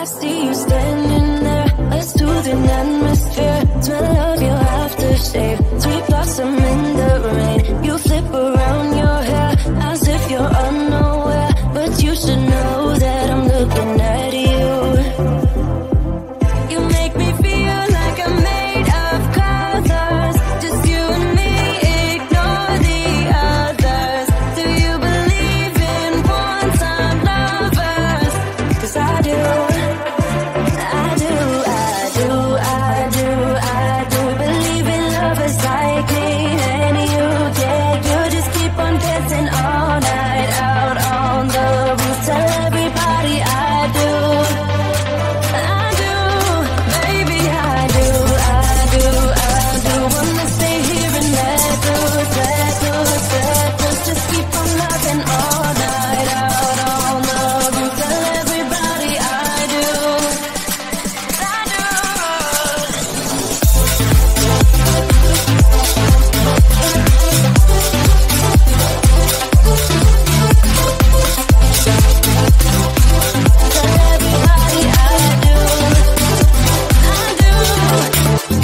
see you standing there. Let's do the atmosphere. Smell of your aftershave. Sweet blossom in the rain. You flip around your hair as if you're unaware, but you should know that I'm looking at you. You make me feel like I'm made of colors. Just you and me, ignore the others. Do you believe in one-time lovers? 'Cause I do. Believe in lovers like me and you. Yeah, you just keep on dancing all night out on the roof. Tell everybody I do. Baby, I do. Wanna stay here and let loose. Just keep on loving all night out on the roof. Tell everybody I do.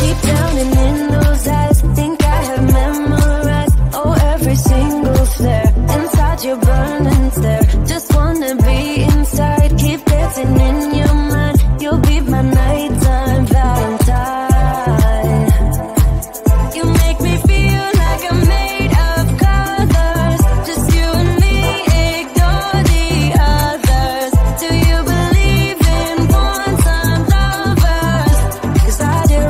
Deep down and in those eyes, think I have memorized, oh, every single flare. Inside your burning stare, just wanna be inside. Keep dancing in your mind, you'll be my nighttime Valentine. You make me feel like I'm made of colors. Just you and me, ignore the others. Do you believe in one-time lovers? 'Cause I do.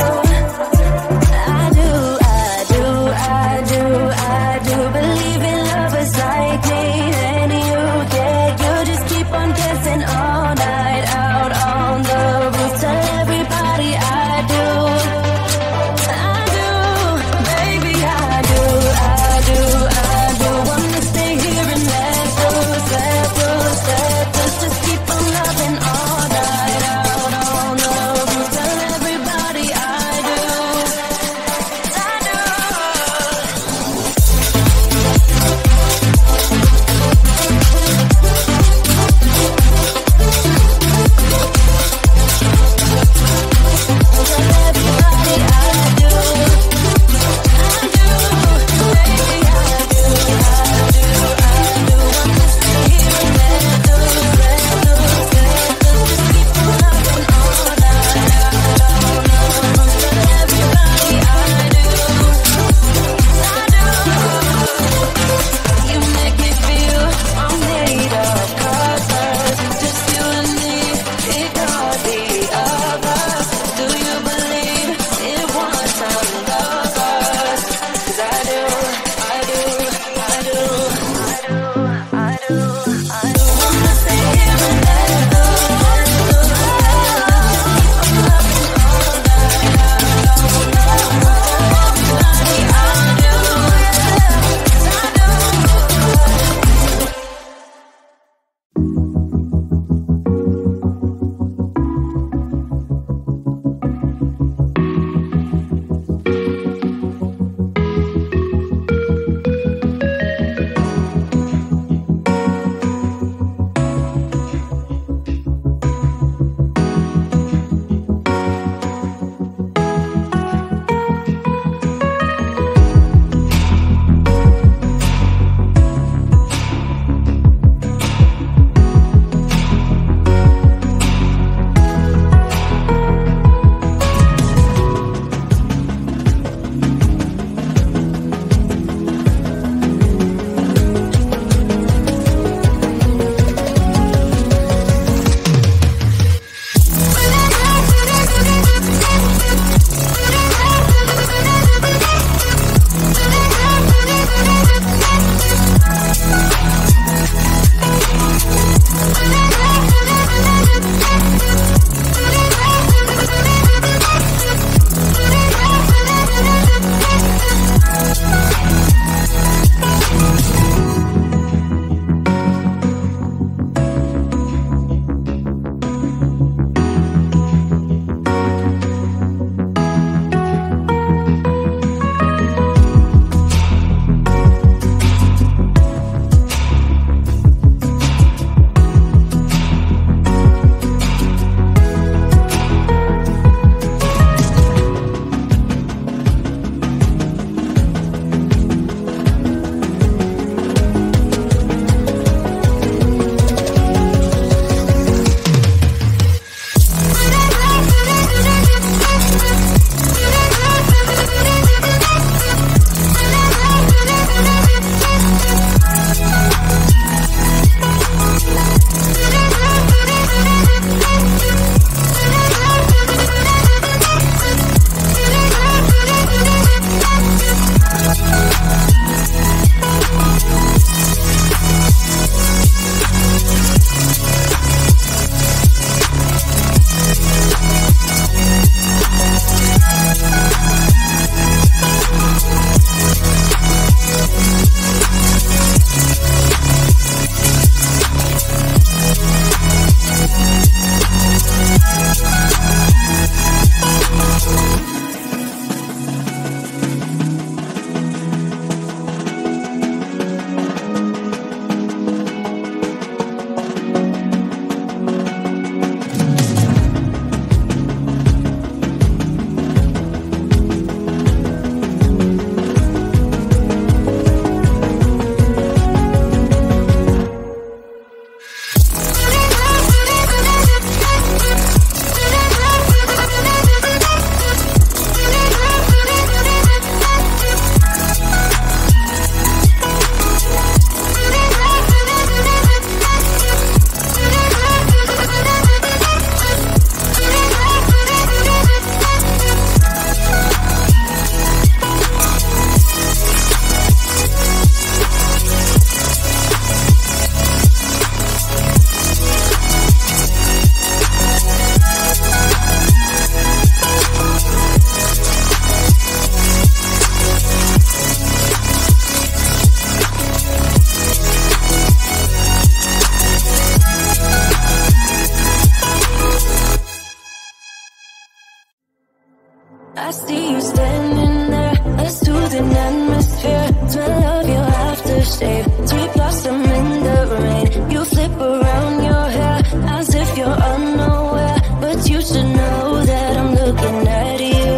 standing there, a soothing atmosphere, smell of your aftershave, sweet blossom in the rain. You flip around your hair as if you're unaware, but you should know that I'm looking at you.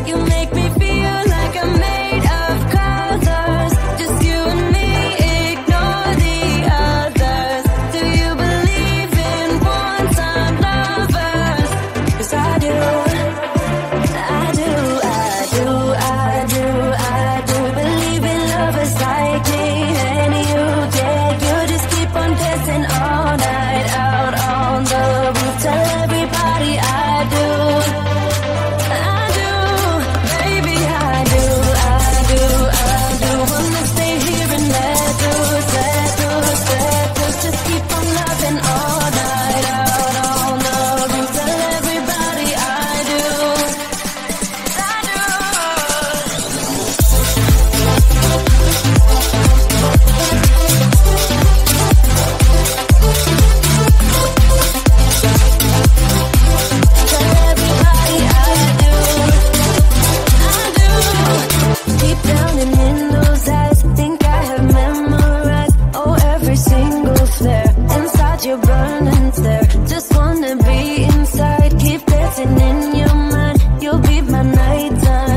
You make me feel like I'm made of colors, just you and me, ignore the others. Do you believe in one-time lovers? 'Cause I do, I do, I do, I do, I do believe in lovers like me and you. Yeah, you just keep on dancing all night out on the roof. Tell everybody I do, I do, baby I do, I do, I do. Wanna stay here and let loose, let loose, let loose. Just keep on loving all night out on the roof. Tell everybody I do, I do. Tell everybody I do, I do. Deep down and in those eyes, think I have memorized, oh, every single flare inside your burning stare. Just wanna be inside, keep dancing in your mind. You'll be my nighttime.